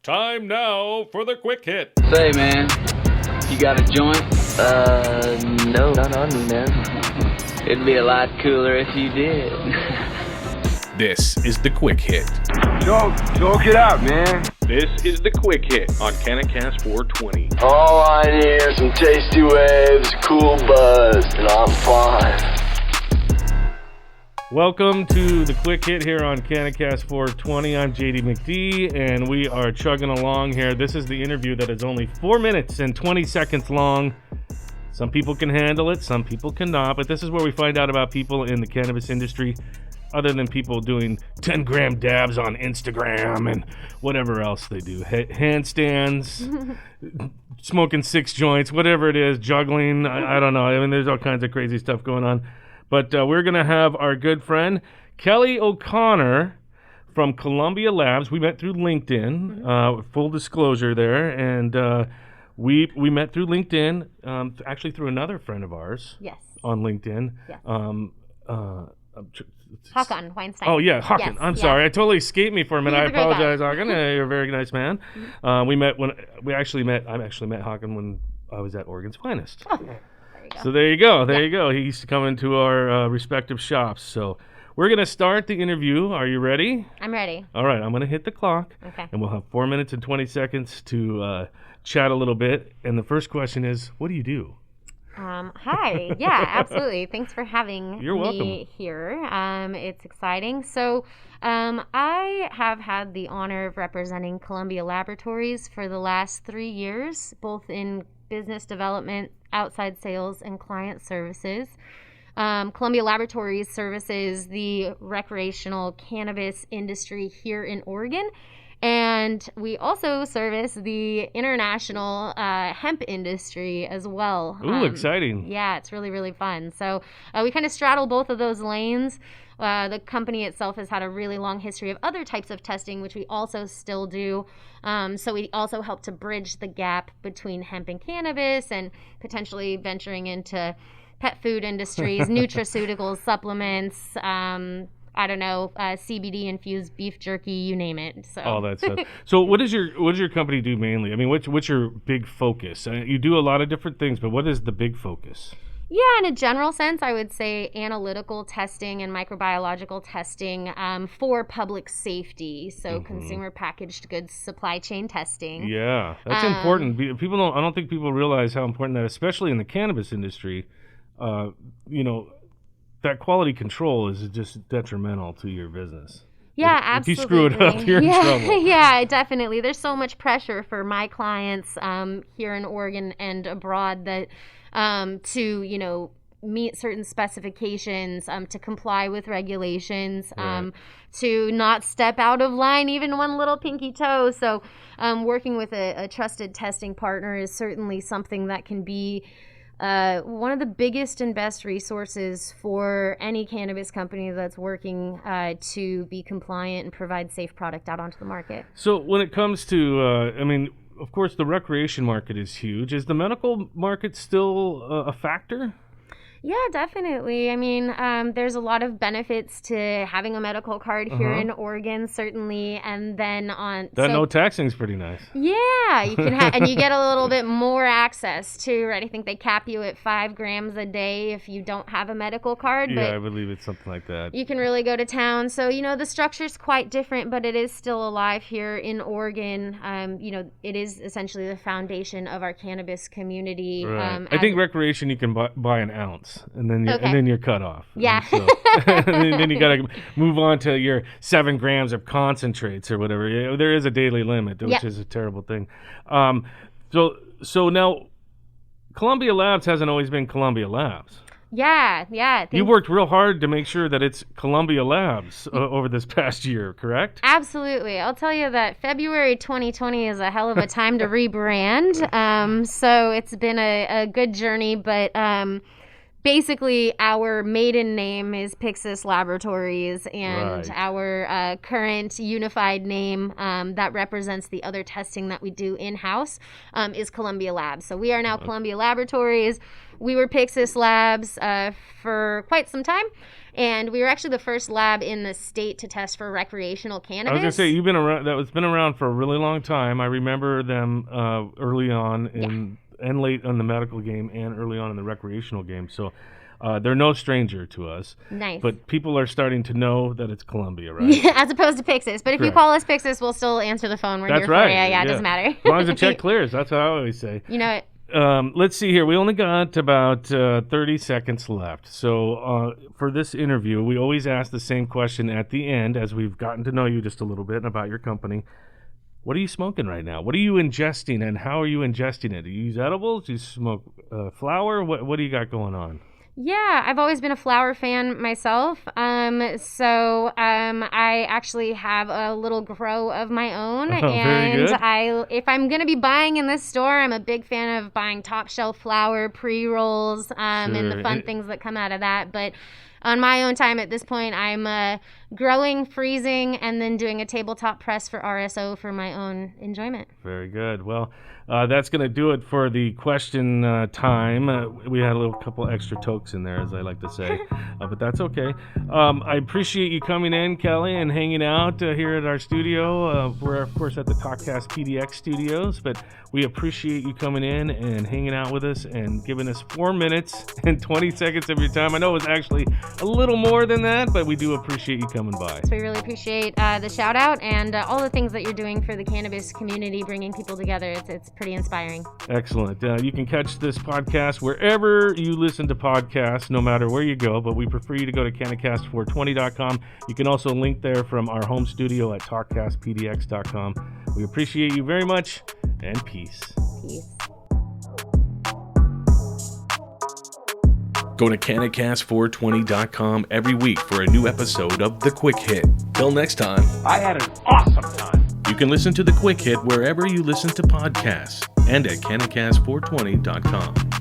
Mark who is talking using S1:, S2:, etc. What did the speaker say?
S1: Time now for the quick hit.
S2: Say, man, you got a joint?
S3: No, not on me, man.
S2: It'd be a lot cooler if you did.
S1: This is the quick hit.
S4: Choke it out, man.
S1: This is the quick hit on CannaCast 420.
S4: All I need are some tasty waves, cool buzz, and I'm fine.
S5: Welcome to the quick hit here on CannaCast 420. I'm JD McD, and we are chugging along here. This is the interview that is only 4 minutes and 20 seconds long. Some people can handle it, some people cannot, but this is where we find out about people in the cannabis industry, other than people doing 10-gram dabs on Instagram and whatever else they do. Handstands, smoking 6 joints, whatever it is, juggling, I don't know. I mean, there's all kinds of crazy stuff going on. But we're going to have our good friend, Kelly O'Connor from Columbia Labs. We met through LinkedIn, full disclosure there. And we met through LinkedIn, actually through another friend of ours.
S6: Yes.
S5: On LinkedIn.
S6: Yes.
S5: Hakan
S6: Weinstein.
S5: Oh, yeah, Hakan.
S6: Yes,
S5: I'm sorry. I totally escaped me for a minute. I
S6: He's a great
S5: apologize, Hakan. You're a very nice man. I actually met Hakan when I was at Oregon's Finest.
S6: Oh.
S5: So there you go. You go. He used to come into our respective shops. So we're going to start the interview. Are you ready?
S6: I'm ready.
S5: All right. I'm going to hit the clock.
S6: Okay.
S5: And we'll have 4 minutes and 20 seconds to chat a little bit. And the first question is, what do you do?
S6: Hi. Yeah, absolutely. Thanks for having
S5: You're welcome.
S6: me here. It's exciting. So I have had the honor of representing Columbia Laboratories for the last 3 years, both in business development, outside sales, and client services. Columbia Laboratories services the recreational cannabis industry here in Oregon, and we also service the international hemp industry as well.
S5: Ooh, exciting.
S6: Yeah, it's really, really fun. So we kind of straddle both of those lanes. The company itself has had a really long history of other types of testing, which we also still do. So we also help to bridge the gap between hemp and cannabis and potentially venturing into pet food industries, nutraceuticals, supplements, CBD infused beef jerky, you name it. So.
S5: All that stuff. So what does your company do mainly? I mean, what's your big focus? You do a lot of different things, but what is the big focus?
S6: Yeah, in a general sense, I would say analytical testing and microbiological testing for public safety. So consumer packaged goods supply chain testing.
S5: Yeah, that's important. I don't think people realize how important that, especially in the cannabis industry. That quality control is just detrimental to your business.
S6: Yeah,
S5: If you
S6: absolutely.
S5: screw it up, you're in trouble.
S6: Yeah, definitely. There's so much pressure for my clients here in Oregon and abroad that to meet certain specifications, to comply with regulations, to not step out of line even one little pinky toe. So working with a trusted testing partner is certainly something that can be one of the biggest and best resources for any cannabis company that's working to be compliant and provide safe product out onto the market.
S5: So when it comes to, of course, the recreation market is huge. Is the medical market still a factor?
S6: Yeah, definitely. I mean, there's a lot of benefits to having a medical card here in Oregon, certainly, and then
S5: no taxing is pretty nice.
S6: Yeah, you can and you get a little bit more access too, right? I think they cap you at 5 grams a day if you don't have a medical card.
S5: Yeah,
S6: but
S5: I believe it's something like that.
S6: You can really go to town. So the structure's quite different, but it is still alive here in Oregon. It is essentially the foundation of our cannabis community.
S5: Right. I think recreation you can buy an ounce. And then you're cut off.
S6: Yeah.
S5: So, and then you got to move on to your 7 grams of concentrates or whatever. There is a daily limit, which is a terrible thing. So now, Columbia Labs hasn't always been Columbia Labs.
S6: Yeah.
S5: You worked real hard to make sure that it's Columbia Labs over this past year, correct?
S6: Absolutely. I'll tell you that February 2020 is a hell of a time to rebrand. So it's been a good journey, but basically, our maiden name is Pyxis Laboratories, and
S5: Right.
S6: our current unified name that represents the other testing that we do in-house is Columbia Labs. So we are now Columbia Laboratories. We were Pyxis Labs for quite some time, and we were actually the first lab in the state to test for recreational cannabis.
S5: I was gonna say you've been around. That's been around for a really long time. I remember them early on and late on the medical game and early on in the recreational game. So they're no stranger to us.
S6: Nice.
S5: But people are starting to know that it's Columbia, right?
S6: As opposed to Pyxis. But if you
S5: Correct.
S6: call us Pyxis, we'll still answer the phone. We're
S5: That's
S6: here
S5: right.
S6: for you. Yeah, it doesn't matter.
S5: As long as the check clears. That's what I always say.
S6: You know it.
S5: Let's see here. We only got about 30 seconds left. So for this interview, we always ask the same question at the end as we've gotten to know you just a little bit about your company. What are you smoking right now? What are you ingesting, and how are you ingesting it? Do you use edibles? Do you smoke flower? What do you got going on?
S6: Yeah, I've always been a flower fan myself. So I actually have a little grow of my own,
S5: very
S6: and
S5: good.
S6: if I'm gonna be buying in this store, I'm a big fan of buying top shelf flower, pre-rolls, and the
S5: Sure.
S6: fun things that come out of that. But on my own time at this point, I'm growing, freezing, and then doing a tabletop press for RSO for my own enjoyment.
S5: Very good. Well, that's going to do it for the question time. We had a little couple extra tokes in there, as I like to say, but that's okay. I appreciate you coming in, Kelly, and hanging out here at our studio. We're, of course, at the TalkCast PDX studios, but we appreciate you coming in and hanging out with us and giving us 4 minutes and 20 seconds of your time. I know it was actually a little more than that, but we do appreciate you coming by.
S6: So we really appreciate the shout out and all the things that you're doing for the cannabis community, bringing people together. It's pretty inspiring.
S5: Excellent. You can catch this podcast wherever you listen to podcasts, no matter where you go, but we prefer you to go to canacast420.com. You can also link there from our home studio at talkcastpdx.com. We appreciate you very much, and peace.
S6: Peace.
S1: Go to canacast420.com every week for a new episode of The Quick Hit. Till next time,
S7: I had an awesome time.
S1: you can listen to The Quick Hit wherever you listen to podcasts and at canacast420.com.